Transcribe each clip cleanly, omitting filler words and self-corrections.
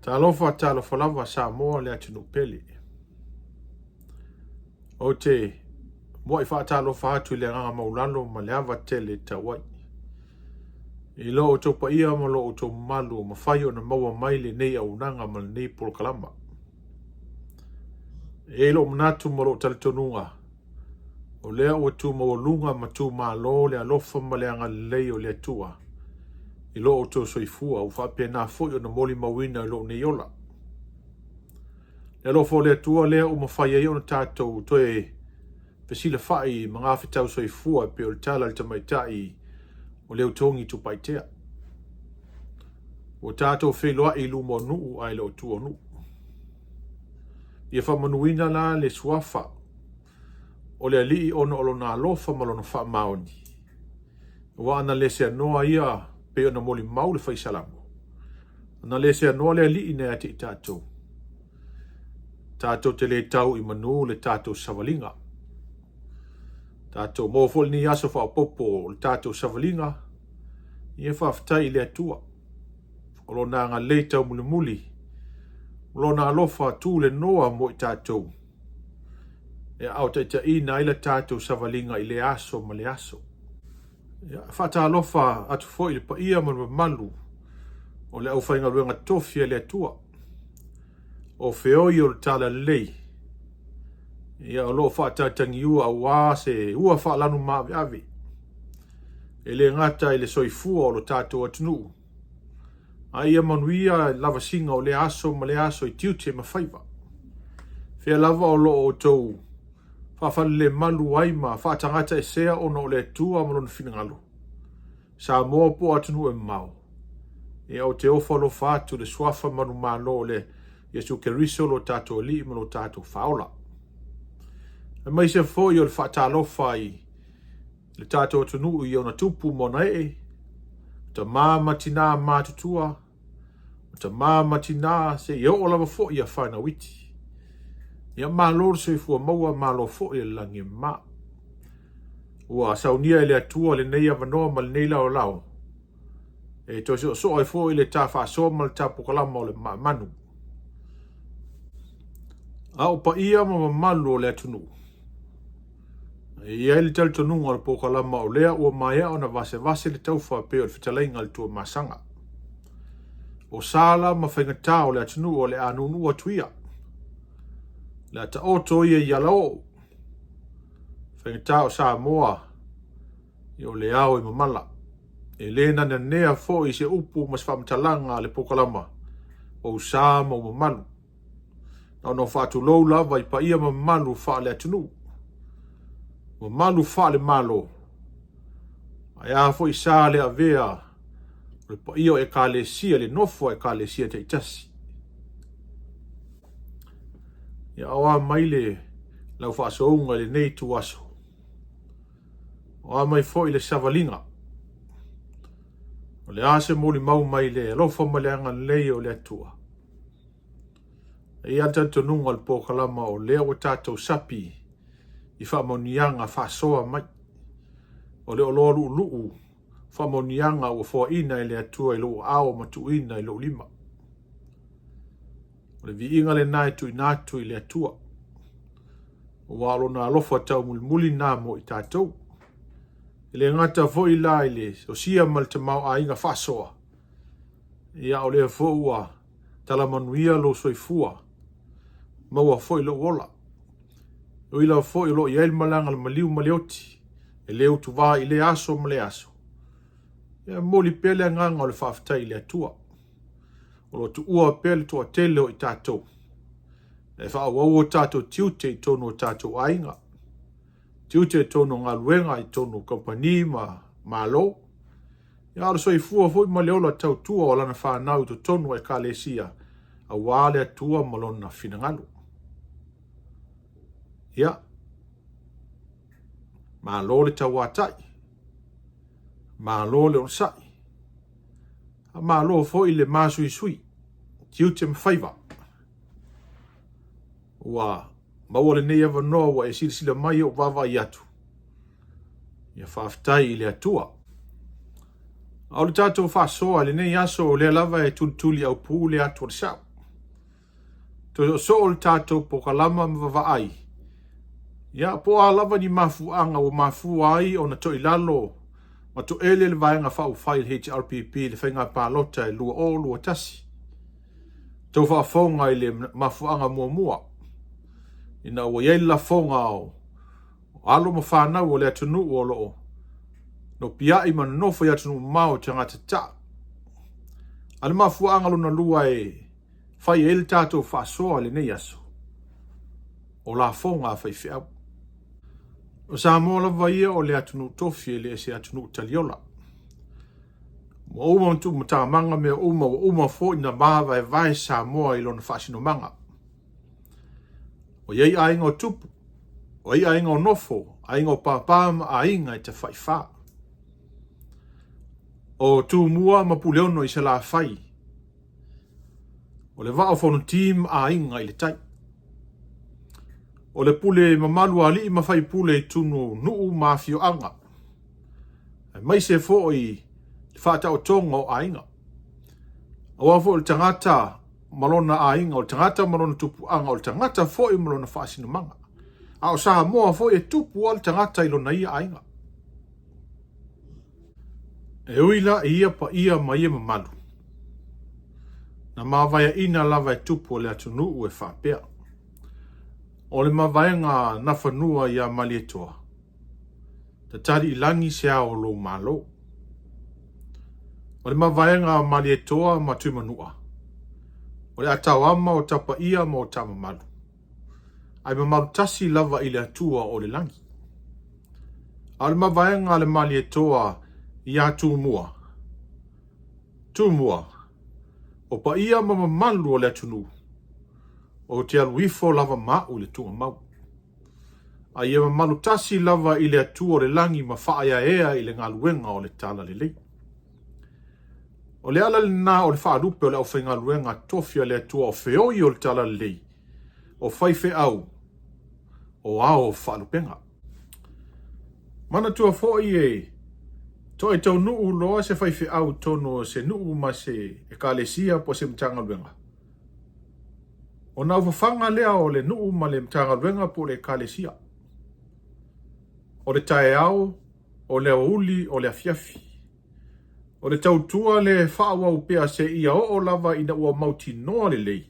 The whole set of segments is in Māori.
Talofa lava Samoa le atunu peli. O te mo I fa talofa atu le nganga maulalo ma le ava tele tawai. I lo o topa ia ma lo o to malu ma fai o na maua mai le nei au nanga ma le nei polokalama. E lo mnatu ma lo talitonunga. O lea ua tu mawalunga ma tu malo le alofa ma le anga lei o le atua. I lo o to soifua u whapea nā fwoi o na moli mawina I lo neiola. Le alofa o le atua lea o mawhai ai o na tātou toe pesila whai ma ngā whetau soifua pe o le tala le tamaitai o leo tongi tupaitea. O tātou wheloa I lumo nuu ai le o tua nuu. Ia whamanuina la le suafa o le alii ono o lona alofa ma lona wha maoni. Wa ana le se anoa ia pe o na moli mau le whaisalamo. Ana le se anoa le alii ne ati I tātou. Tātou te le tau I manu le tātou savalinga. Tātou mōfol ni aso wha popo le tātou savalinga. Ia whaftai le atua. O lona ngā le tau muli muli. O lona alofa tū le noa mo I tātou. E au te ina I le tātou savalinga I le aso ma le aso. Whata alofa atu foi le pa ia ma malu. O le au whainga ruenga tofia le atua. O feoi o le tala lei. Ia o lo whata tangi ua ua se ua whaalanu maawe awe. E le ngata I le soifua o lo tātou atunu. A ia manuia lava singa o le aso ma le aso I tiute ma whaiva. Fea lava o lo o tou. Whawhale le malu ai ma whaatangata e sea ono o le tua malona whiningalu. Sa moa po atunu e mau. E au te ofalo whātu le swafa manu malo le Yesu Keriso lo tātou li ma lo tātou whaola. E mai se fo I o le whaatalofa I le tātou atunu I ona tupu mona e. Ta mama tina mātutua. Ta mama tina se I o lava fo I a whaina witi. Ia malo se fua maua malo fo I langi ma. Ua saunia le atua le nei avanoa ma le nei lao lao. E to so ai fo I le ta fa so ma le tapu kalama o le manu. Au pa ia ma malu o le atunu. Ia le tal tonu o le pokalama o lea ua maia o na vase le taufa pe o le fitalainga le tua masanga. O sala ma whaingata o le atunu o le anunu o tuia. La ta oto ia yalo. Whaingata o Samoa. I o le ao I mamala. E lena na nea fo I se upu mas whamtalanga le pokalama. O Sama o mamalu. Na no whatu lou lava I pa ia mamalu wha le atunu. Mamalu wha le malo. Ai a fo I sa le avea. Le pa ia e ka le sia le nofo e ka le sia te itasi. Ia awa maile lau whaasounga le nei tu aso. Oa mai fo I le savalinga. O le ase moli mau mai le alofa maleanga lei o le atua. E anta tonunga le pokalama o lea o tātou sapi I whamonianga whasoa mai. O le oloru luu whamonianga o fua ina I le atua I lo ao matu ina I lo lima. O le viinga le nai tu inatu I le atua. O walo na alofa tau muli nā mo I tātou. I le ngata fo I la I le o sia mal te mau a inga whasoa. Ia o le fo ua talamanuia lo soifua. Maua fo I lo wola. O ila fo I lo I el malanga le maliu malioti. E leo tu wā I le aso ma le aso. Ia moli pele nganga o le whaftai I le atua. O lo tu ua pele tu a tele o I tātou. E wha wau o tātou tiute I tono o tātou ainga. Tiute I tono ngā luenga I tono kompani ma lo. Ia aro so I fua fo I maleola tau tua o lana whanau to tono e ka le sia. A wale atua malona finangalu. Ia. Ma lo le tau watai. Ma lo le onsai. Ma lo fo I le masu I sui. Tiute mwhaiva. Ua maua le nei ava noa wa e sila mai o wawa I atu. Ia whaftai I le atua. Au le tātou whasoa le nei aso o le lava e tulituli au pū le atu o le sau. To so o le tātou po kalama mawaaai. Ia po a lava ni mafuanga o mafuai o na to ilalo. Ma to ele le vaenga whau whai HRPP le whainga pālota e lua o lua tasi. Tau whaafonga i le mafuanga mua. Ina ua iei la fonga o alo ma whanau o le atunu o loo. No pia i man nofo i atunu mao tangata ta. Ale mafuanga luna lua e whai ele tātou whaasoa le nei aso. O la fonga whai whiau. O sa mola vaia o le atunu tofi le se atunu taliola. Mo uma tu mata manga me uma fo ina bava e vai sa moa i lona fasino manga. O yei ainga o tupu. O yei ainga o nofo. Ainga o papama ainga i te whaifa. O tu mua ma puleono i se la whai. O le vao fono team ainga i le tai. O le pule mamalu ali i mawhai pule i tunu nuu mafio anga. Mai se fo i whata o tonga o ainga. O wafo le tangata malona ainga, o tangata malona tupu anga, o tangata fo i malona whaasina manga. A o saha moa fo i tupu o le tangata ilona ia ainga. E uila ia pa ia mai e mamalu. Na mawaya ina lava e tupu o le atunu u e whapea. O le mawaenga na whanua ia mali etoa. Ta tari ilangi se ao lo malo. O le mawaenga mali etoa ma tumanua. O le atawama o tapa ia ma o tama malu. Ai mamalu tasi lava i le atua o le langi. A le mawaenga le mali etoa ia tumua. Tumua. O pa ia ma mamalu o le atunu. O te aluifo lava mau le tunga mau. A ia mamalu tasi lava i le atua o le langi ma whaaya ea i le ngaluenga o le tala le lei. O le ala le nā o le whaarupe o le au whai ngaluenga tofia le atua o whioi o le tala le lei. O whaife au. O ao whaarupenga. Mana tua fōi e to e tau nuu loa se whaife au tono se nuu ma se e kālesia po se mtanga luenga. O nau whawhanga lea o le nuu ma le mtanga luenga po le kālesia. O le tae au, o le auli, o le afiafi. O le tautua le whaawa upea se ia o lava ina ua mauti noa le lei.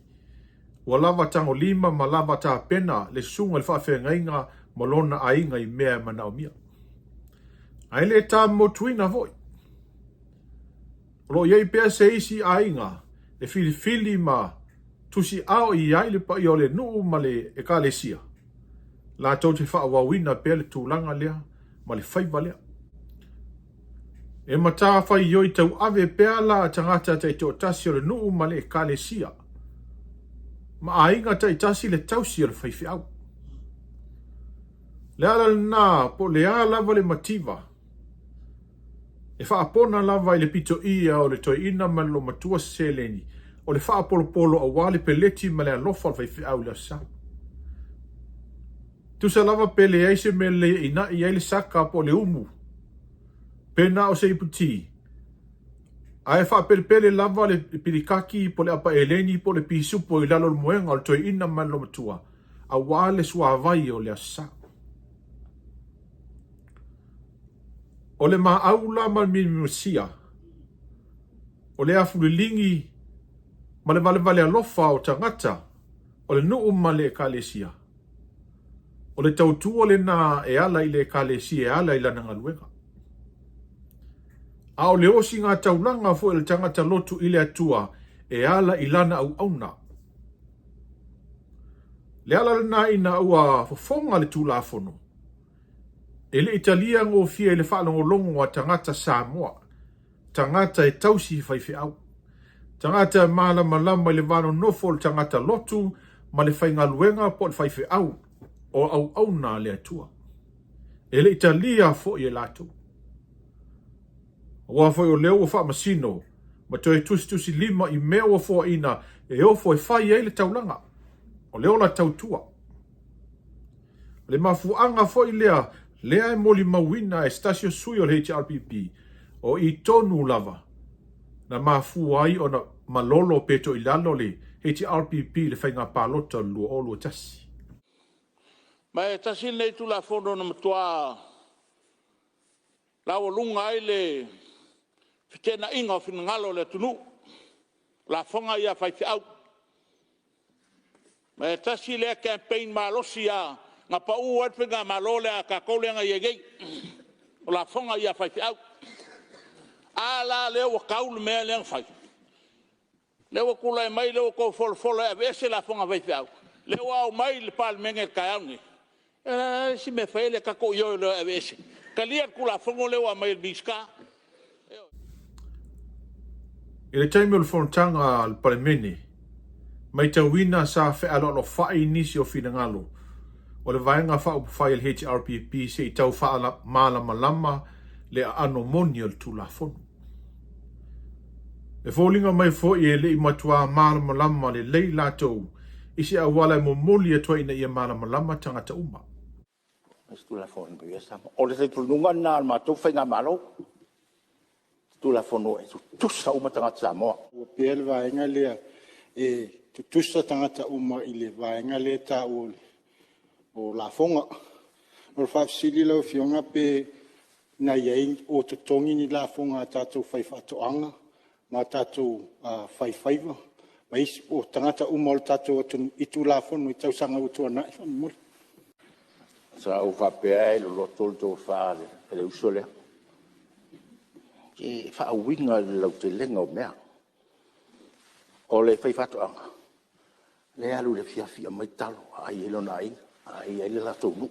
Ua lava tango lima ma lava ta pena le sunga le whaafengainga ma lona ainga i mea manao mia. Ai le ta motuina voi. Lo iei pea se isi ainga le fili ma tusi ao i ai le pa i o le nuu ma le e ka le sia. La tau te whaawawina pea le tūlanga lea ma le whaiva lea. E mata whai ioi tau ave pea la tangata te to tasi o le nuu ma le e ka le sia. Ma ainga te tasi le tausi o le whaifi au. Le ala na po le a lava le mativa. E whaapona lava i le pito ia o le toi ina ma lo matua seleni. O le whaapolo a wale peleti ma le alofa al whaifi au le sa. Tu sa lava pele eise me le ina i ele saka po le umu. Pena o se iputi. Ai whaapele lava le pirikaki po le apa eleni po le pisupo i lalo le moenga o le toi ina ma lo matua. A wale sua vai o le asa. O le ma aula ma minimusia. O le afulilingi ma le vale alofa o tangata. O le nuu ma le kalesia. O le tautua le na e ala i le kalesia e ala i lana ngaluenga. A o le osi ngā taulanga fo le tangata lotu i le atua e ala i lana au auna. Le ala na ina ua fofonga le tūlafono. E le Italia ngō fia i le whaalongo longo a tangata Samoa. Tangata e tausi whaifi au. Tangata e maala malama i le vano nofo le tangata lotu ma le whainga luenga po le whaifi au o au auna le atua. E le Italia fo i e lato. Wa fo o leo fa masino ma toi tusi lima i mea wa fo ina e o fo e whai e le taulanga. O leo la tautua. Le mafuanga fo i lea e moli mawina e stasio sui o le HRPP o i tonu lava. Na mafu ai o na malolo peto i lalo le HRPP le whainga pālota lua o lua tasi. Mai tasi nei tu la fono na matua la o lunga ai le fitena inga o finangalo le tunu la fonga ia fai au mai tasi le campaign malosi a nga pa u at nga malole a ka kole nga yegei o la fonga ia fai au ala le o kaul me le fai le o kula mai le o ko fol a vese la fonga fai au le o mai le pal menge kauni si me fai le ka ko yo le a vese kalia kula fonga le o mai biska I le taimi o le whanatanga al palemene, mai tauina sa whe alo lo whai nisi o finangalo, o le vaenga whao whai al HRPP se I tau wha malama lama le ano moni al tula whonu. E fōlinga mai fo I le I matua malama lama le lei latou, isi a wala mo moli atua ina ia malama lama tangata uma. Tula whonu pia sama. O le te tulunga nā al matou whainga malo. Tula fono e tusa uma tangata Samoa. O pele vaenga lea e tusa tangata uma I le vaenga lea ta o la fonga. O whafsili lau fionga pe na iei o tutongi ni la fonga tātou whaifatoanga, ma tātou whaifaiva. Ma isi o tangata uma o tātou I tu la fono I tau sanga utua nai whamuri. Sa o whapea e lo lotol tō whaare, e le usole. E whaawinga lau te lenga o mea. O le whaifatoanga. Le alu le fiafia mai talo, ai elo na inga, ai ele la tonu,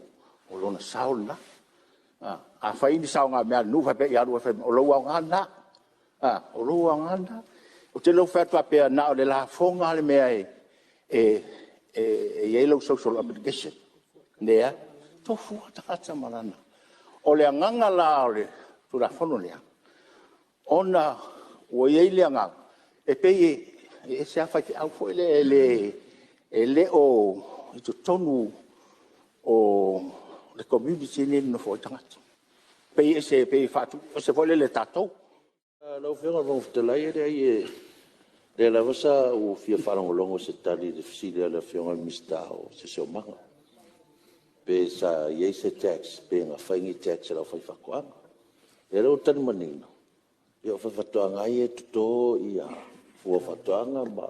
o lona saola. A whaini sao ngā mea nu whape I alu o lau au ngana. O lau au ngana. O te lau whatua pia na o le la fonga le mea e yellow social application. Nea, tofua takata marana. O le anganga la o le tura fono lea. Ona o ye le nga e pe e se afa ki au foi le o I tonu o le community ni no foi tanga pe e se pe fatu o se foi le tato la ofenga von te la ye le la vasa o fia fala longo se tali de fisilia la fiona mista o se se manga pe sa ye se tax pe nga faingi tax la fai fakwa e lo tan manino Yo whawhatoanga I tuto I a whawhatoanga ma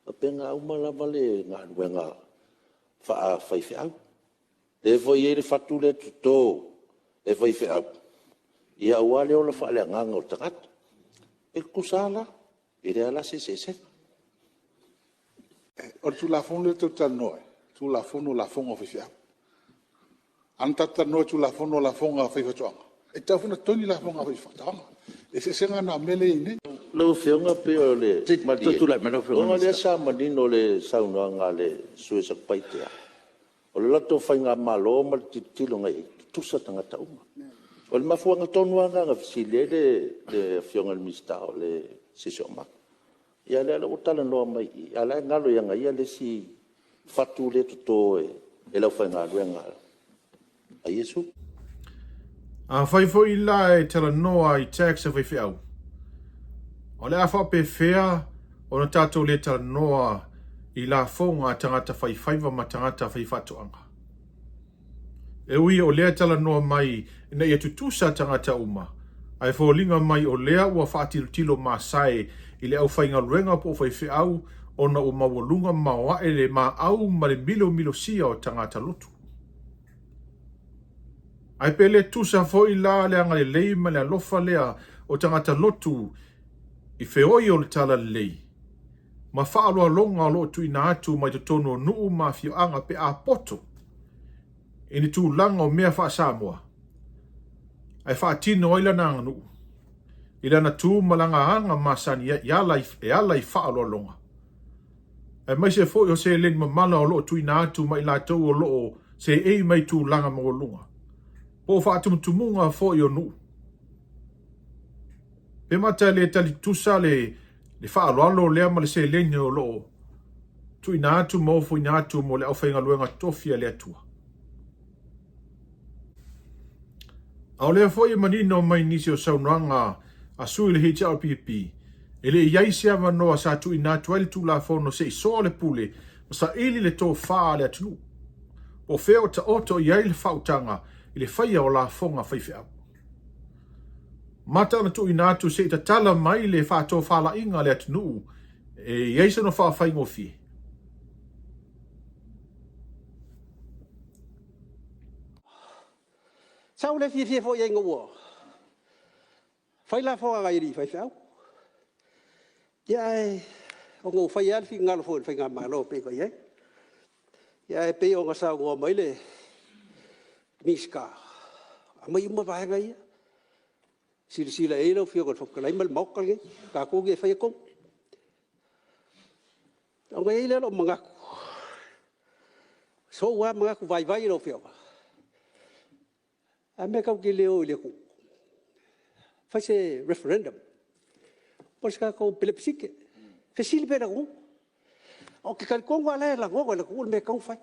a penga umalama le ngā nuenga whaiwhi au. E whai e le whatu le tuto e whaiwhi au. I a wale o la whaale nganga o tangata. E kusala I le ala se. O tu la fono le tau tanoe, tu la fono la fonga whaiwhi au. Anta tanoe tu la fono la fonga whaiwhatoanga. E tau funa toni la fonga whaiwhatoanga. E se senga na mele ine. Lau whionga pe o le... Tutu lai mena whionga. Onga lea sa manino le saunga ngā le suesak paitea. O le lato whai ngā malo ma le titilo ngai tusa tangata uma. O le mafuanga tonua ngā fisile le whionga le mista o le sisio maka. Ia le ala utala noa mai. Ia le ngalo ia ngai ia le si fatu le tuto e lau whai ngā ruenga. A Yesu. A whaifo I la e tala noa I tax a whaifi au. O le a whape whea, o na tātou le tala noa I la whonga tangata whaifaiva ma tangata whaifatoanga. E ui o lea tala noa mai ina ia tutusa tangata uma. Ai wholinga mai o lea ua whaatilo ma sae I le au whainga ruenga po whaifi au o na o mawalunga mawa e le ma au ma le milo sia o tangata lotu. Ai pele tusa fo I la le anga le lei ma le alofa lea o tangata lotu I feoi o le tala le lei. Ma whaaloa longa lo tu ina atu mai te tono nuu ma fio anga pe a poto. Ini tu langa o mea wha Samoa. Ai wha tino o ilana anga nuu. Ilana tu malanga anga ma sani e alai whaaloa longa. Ai mai se foi o se len mamala o lo tu ina atu mai la tau o lo se ei mai tu langa mo lunga. Po whaatumutumunga fo I o nu. Pe mata le tali tusa le whaaloalo lea ma le se lene o loo. Tu ina atu mo fu ina atu mo le au whainga luenga tofia le atua. Au lea fo I manino mai nisi o saunanga a sui le HRPP. Ele iai se avanoa sa tu inatu ele tu la fono se isoa le pule, sa ili le tō whaa le atunu. O feo ta oto iai le whautanga, ile whaia o la fonga whaiwhea. Mata na tu inatu se ita tala mai le whato whala inga le atunu, e iai se no wha whaingo fie. Sao le fie fo iai ngua. Whai la fonga ngai ri whaiwhea. Ia o ngō whai alfi ngalo fōn whai ngā mālo pe ko iai. Ia pe o ngā sa ngō mai le miska. A mai uma vai ngai. Sila e lau fio kon whakalai mal mokal ngai. Ka kōngi e whai kong. O ngai le lo mangaku. So wa mangaku vai lau fio. A me kau ki leo i le ku. Whai se referendum. Poska ko pelepsike. Fesili pera ko. O ke kan kongo ala la go la ko me kau fai.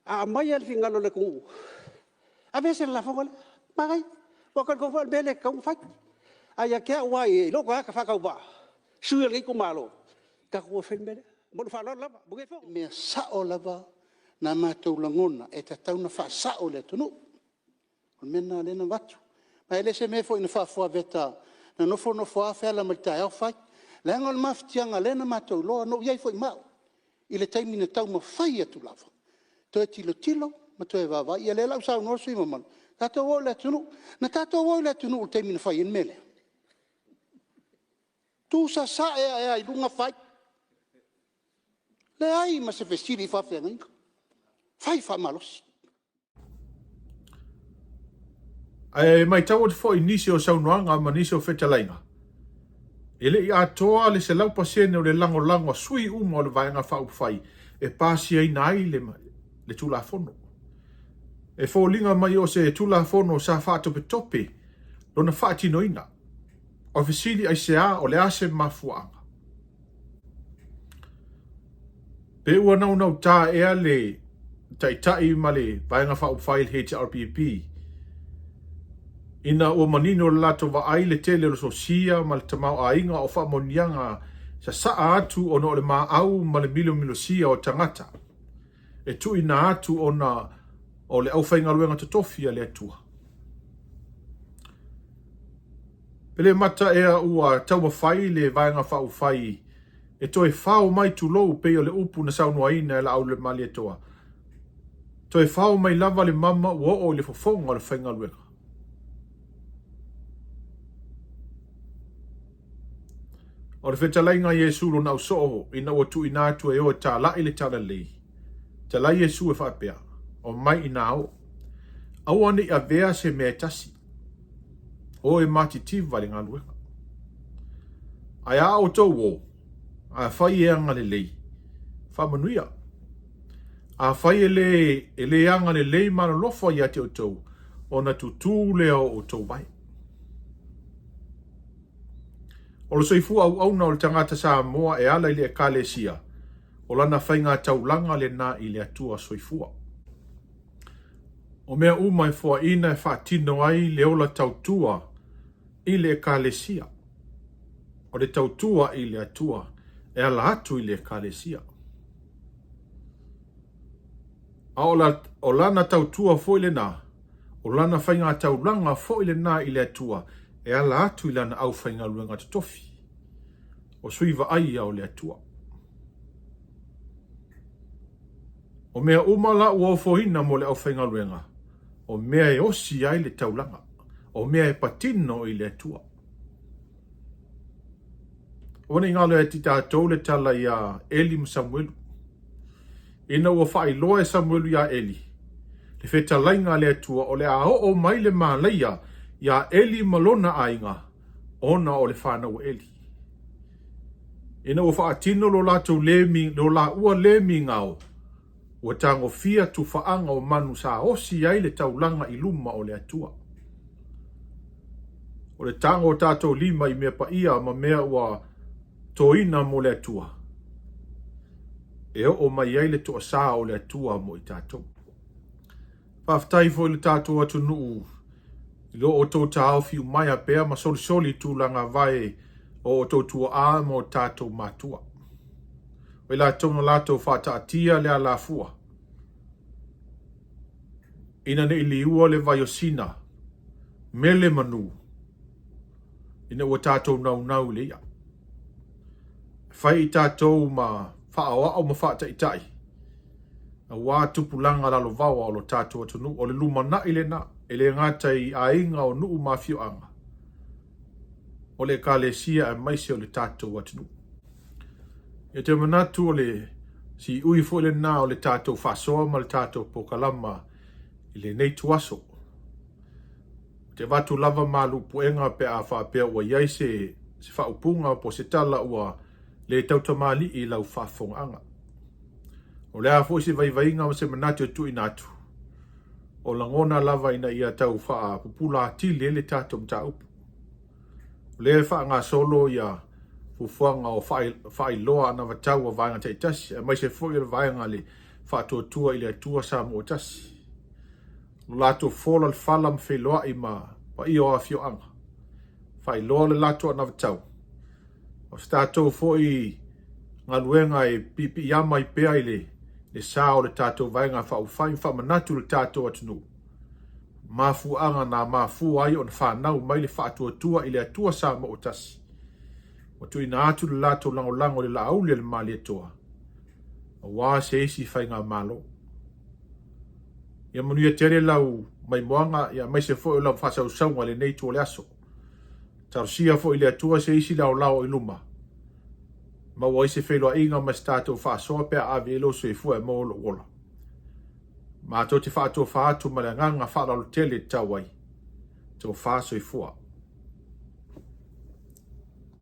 A mai al fingalo le ko. A veces la fogo magai. O kan ko be le kau fai. A ya ke wa e lo ka fa ka ba. Suel ngi ko malo. Ka ko fen be. Mo fa la ba. Buge fo. Me sa o lava na matou langona e ta tauna fa sa o le tunu. O mena le na watu. Ma ele se me fo ina fa fo veta. Na no fo afela mai tai au fai. Le ngol maftianga le na matou lo no iai fo mau. I le taimi na tau ma fai atu lava. To e tilo, ma to e vava. Ia le lau sau no sui mamanu. Tato o le tunu. Na tato o le tunu o taimi na fai in mele. Tu sa e ai lunga fai. Le ai ma se vestiri fa fia ngai. Fai fa malos. Ai mai tau te fo inisi o saunoanga ma nisi o whetalainga. Ele I atoa le se lau pasene o le lango sui uma o le vaenga whau whai e pāsi ai nai le tula fono. E fo linga mai o se tula fono sa whātope tope lona whaatino ina. O fesili ai se a o le ase mafuanga. Pe ua nau tā ea le tai ma le vaenga whau whai le HRPP. Ina o manino lato wa ai le tele lo sosia ma le tamau a inga o wha monianga sa saa atu o no le maa au ma le milo sia o tangata. E tu ina atu o na o le au whainga luenga tatofia le atua. Pele mata ea ua tau mawhai le vaenga whau whai e toi whao mai tu lou pe o le upu na saunua ina e la au le mali atoa. Toi whao mai lava le mama ua o le fofonga le whainga luenga. O le whetalainga Iesu lo nau soho ina o tu ina atu e o ta la ile tala lei. Ta la Iesu e whapea o mai ina o. Au ane a vea se mea tasi. O e mati tiva le ngā luenga. Ai a o tau o. A whai e anga le lei. Whamanuia. A whai e le anga le lei mana lofa i ate o tau. O na tutu leo o tau bai. O lo soifua au na o le tangata sa moa e ala ile e kalesia. O lana whainga taulanga le na i le atua soifua. O mea umai fua ina e whaatino ai le ola tautua i le e kalesia. O le tautua i le atua e ala atu i le e kalesia. A o lana tautua fo i le na. O lana whainga taulanga fo i le na i le atua. E ala atu I lana au whainga luenga tofi. O suiva ai au le atua. O mea umala ua ofohina mo le au whainga luenga. O mea e osi ai le taulanga. O mea e patino I le atua. O ne ngalo e tita atou le tala ia Eli Samuelu. Ina ua whai loa e Samuelu ia Eli. Le whetalainga le atua o le a o mai le maalaia ia Eli malona ainga, ona o le whanau Eli. Ina ua whaatino lo latou lemi, lo la ua lemi ngao, ua tango fia tu whaanga o manu sa osi ai le taulanga I luma o le atua. O le tango o tātou lima I mea pa ia ma mea ua toina mo le atua. E o mai ai le toa saa o le atua mo I tātou. Whaftai fo I le tātou atu nuu, lo o tō tāo fiu mai a pēr ma soli tūlanga vai o tōtua a mo tātou matua. O la tonga lātou whātaatia le a la fua. Ina ne ili ua le vaiosina, mele manu, ina ua tātou nau le ia. Whai i tātou ma whaawa au ma whaataitai. A wā tupulanga lalo vawa o lo tātou atunu, o le lumana ile na, ele ngatai a inga o nuu mawhio anga. O le kālesia e maise o le tātou atunu. E te manatu o le si ui fo le nā o le tātou whasoa ma le tātou pokalama i le nei tuaso. Te watu lava malu puenga pe a whapea ua iai se whaupunga po se tala ua le tautamali i lau whafonga anga. O lea fo se vaivainga o se manatu tu inatu. O langona lava ina ia tau wha pupula atili le tātou mta upu. O lea wha ngā solo ia fufuanga o whai loa ana watau a vaenga te tasi. E mai se fo i le vaenga le wha tua i le atua sa mo tasi. Lato fola le fala mwheloa i ma pa i o a fio anga. Whai loa le lato ana watau. O statou fo i ngaluenga e pipi yama i pea i le sao le tātou vaenga wha ufai wha manatu le tātou atunu. Mafu anga na mafu ai o na whanau mai le wha tua i le atua sa mo tasi. O tu ina atu le lato lango le la aule le mali atoa. O wā se isi whai ngā malo. Ia manuia tere lau mai moanga ia mai se fo i lau whasau saunga le nei tua le aso. Tarusia fo i le atua se isi lau i luma. Ma wa ise wheloa inga ma stato whasoa pia avi elo so i fua e mōlo wola. Ma to te whaatua whaatu ma le nganga whaalalu tele tawai. Tō whaso i fua.